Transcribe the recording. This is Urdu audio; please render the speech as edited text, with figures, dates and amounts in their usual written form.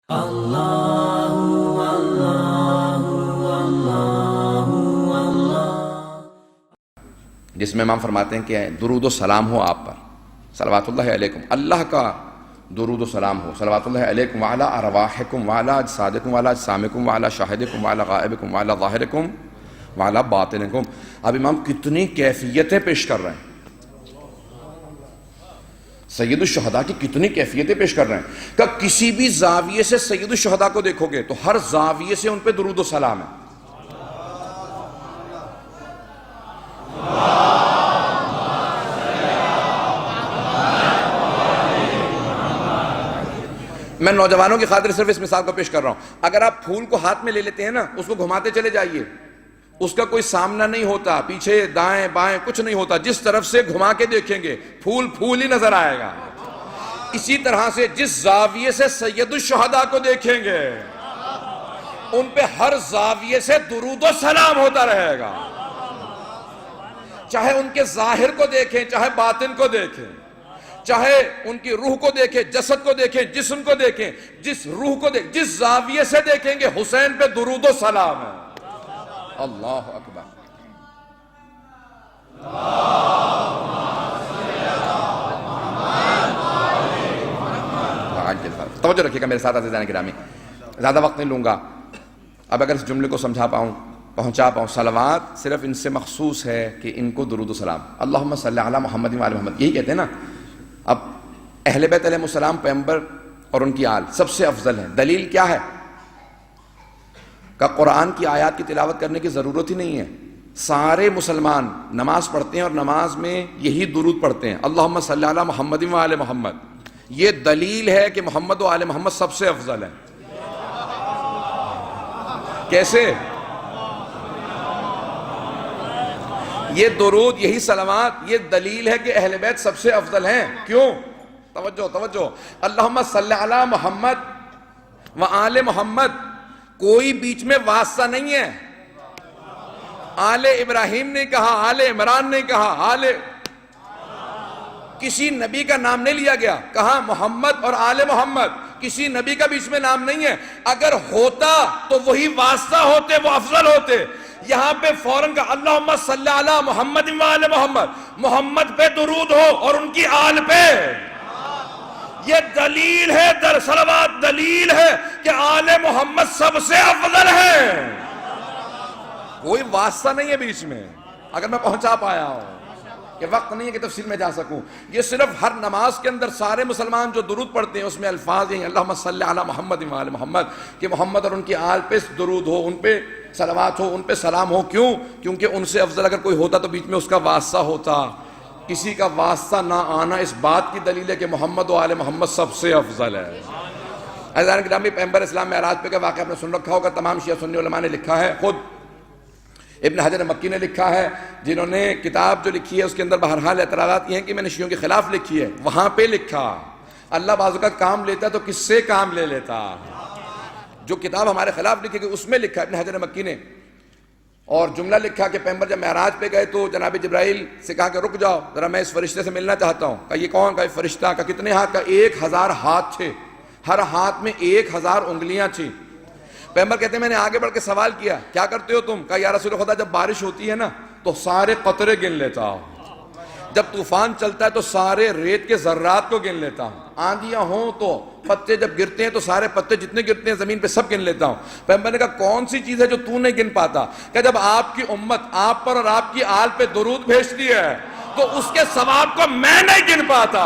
جس میں امام فرماتے ہیں کہ درود و سلام ہو آپ پر، صلوات اللہ علیکم، اللہ کا درود و سلام ہو، صلوات اللہ علیکم وعلی ارواحکم وعلی اجسادکم وعلی اجسامکم وعلی شاہدکم وعلی غائبکم وعلی ظاہرکم وعلی باطنکم۔ اب امام کتنی کیفیتیں پیش کر رہے ہیں، سید الشہداء کی کتنی کیفیتیں پیش کر رہے ہیں کہ کسی بھی زاویے سے سید الشہداء کو دیکھو گے تو ہر زاویے سے ان پہ درود و سلام ہے۔ میں نوجوانوں کی خاطر صرف اس مثال کو پیش کر رہا ہوں، اگر آپ پھول کو ہاتھ میں لے لیتے ہیں نا، اس کو گھماتے چلے جائیے، اس کا کوئی سامنا نہیں ہوتا، پیچھے دائیں بائیں کچھ نہیں ہوتا، جس طرف سے گھما کے دیکھیں گے پھول پھول ہی نظر آئے گا۔ اسی طرح سے جس زاویے سے سید الشہداء کو دیکھیں گے ان پہ ہر زاویے سے درود و سلام ہوتا رہے گا، چاہے ان کے ظاہر کو دیکھیں، چاہے باطن کو دیکھیں، چاہے ان کی روح کو دیکھیں، جسد کو دیکھیں، جسم کو دیکھیں، جس روح کو دیکھیں، جس زاویے سے دیکھیں گے حسین پہ درود و سلام ہے۔ اللہ اکبر۔ توجہ رکھیے گا میرے ساتھ عزیزان گرامی، زیادہ وقت نہیں لوں گا، اب اگر اس جملے کو سمجھا پاؤں، پہنچا پاؤں، صلوات صرف ان سے مخصوص ہے کہ ان کو درود و سلام، اللہم صلی علی محمد و علی محمد، یہی کہتے ہیں نا۔ اب اہل بیت علیہ السلام پیغمبر اور ان کی آل سب سے افضل ہیں، دلیل کیا ہے کہ قرآن کی آیات کی تلاوت کرنے کی ضرورت ہی نہیں ہے، سارے مسلمان نماز پڑھتے ہیں اور نماز میں یہی درود پڑھتے ہیں، اللہم صلی علی محمد و علی محمد، یہ دلیل ہے کہ محمد و آل محمد سب سے افضل ہیں۔ کیسے؟ یہ درود، یہی صلوات، یہ دلیل ہے کہ اہل بیت سب سے افضل ہیں۔ کیوں؟ توجہ توجہ، اللہم صلی علی محمد و آل محمد، کوئی بیچ میں واسطہ نہیں ہے، آل ابراہیم نے کہا، آل عمران نے کہا، کسی نبی کا نام نہیں لیا گیا، کہا محمد اور آل محمد، کسی نبی کا بیچ میں نام نہیں ہے، اگر ہوتا تو وہی واسطہ ہوتے، وہ افضل ہوتے۔ یہاں پہ فوراً کہا اللہم صلی علی محمد و آل محمد، محمد پہ درود ہو اور ان کی آل پہ، یہ دلیل ہے، در صلوات دلیل ہے کہ آل محمد سب سے افضل ہے، کوئی واسطہ نہیں ہے بیچ میں۔ اگر میں پہنچا پایا ہوں کہ وقت نہیں ہے کہ تفصیل میں جا سکوں، یہ صرف ہر نماز کے اندر سارے مسلمان جو درود پڑھتے ہیں اس میں الفاظ ہیں اللہم صلی علی محمد و آل محمد، کہ محمد اور ان کی آل پہ درود ہو، ان پہ صلوات ہو، ان پہ سلام ہو۔ کیوں؟ کیونکہ ان سے افضل اگر کوئی ہوتا تو بیچ میں اس کا واسطہ ہوتا، کسی کا واسطہ نہ آنا اس بات کی دلیل ہے کہ محمد و آل محمد سب سے افضل ہے۔ عزیزان گرامی، پیغمبر اسلام معراج پہ کا واقعہ آپ نے سن رکھا ہوگا، تمام شیعہ سنی علماء نے لکھا ہے، خود ابن حجر مکی نے لکھا ہے، جنہوں نے کتاب جو لکھی ہے اس کے اندر بہرحال اعتراضات یہ ہیں کہ میں نے شیعوں کے خلاف لکھی ہے، وہاں پہ لکھا اللہ بعض کا کام لیتا تو کس سے کام لے لیتا، جو کتاب ہمارے خلاف لکھی گئی اس میں لکھا ابن حجر مکی نے، اور جملہ لکھا کہ پیغمبر جب معراج پہ گئے تو جناب جبرائیل سے کہا کہ رک جاؤ ذرا میں اس فرشتے سے ملنا چاہتا ہوں، کہا یہ کون؟ کہا یہ فرشتہ، کہا کتنے ہاتھ؟ کا 1000 ہاتھ تھے، ہر ہاتھ میں 1000 انگلیاں تھیں۔ پیغمبر کہتے ہیں میں نے آگے بڑھ کے سوال کیا کیا کرتے ہو تم؟ کہا یا رسول خدا جب بارش ہوتی ہے نا تو سارے قطرے گن لیتا ہوں، جب طوفان چلتا ہے تو سارے ریت کے ذرات کو گن لیتا ہوں، آندیاں ہوں تو پتے جب گرتے ہیں تو سارے پتے جتنے گرتے ہیں زمین پہ سب گن لیتا ہوں۔ پیغمبر نے کہا کون سی چیز ہے جو تو نہیں گن پاتا؟ کہ جب آپ کی امت آپ پر اور آپ کی آل پہ درود بھیجتی ہے تو اس کے ثواب کو میں نہیں گن پاتا۔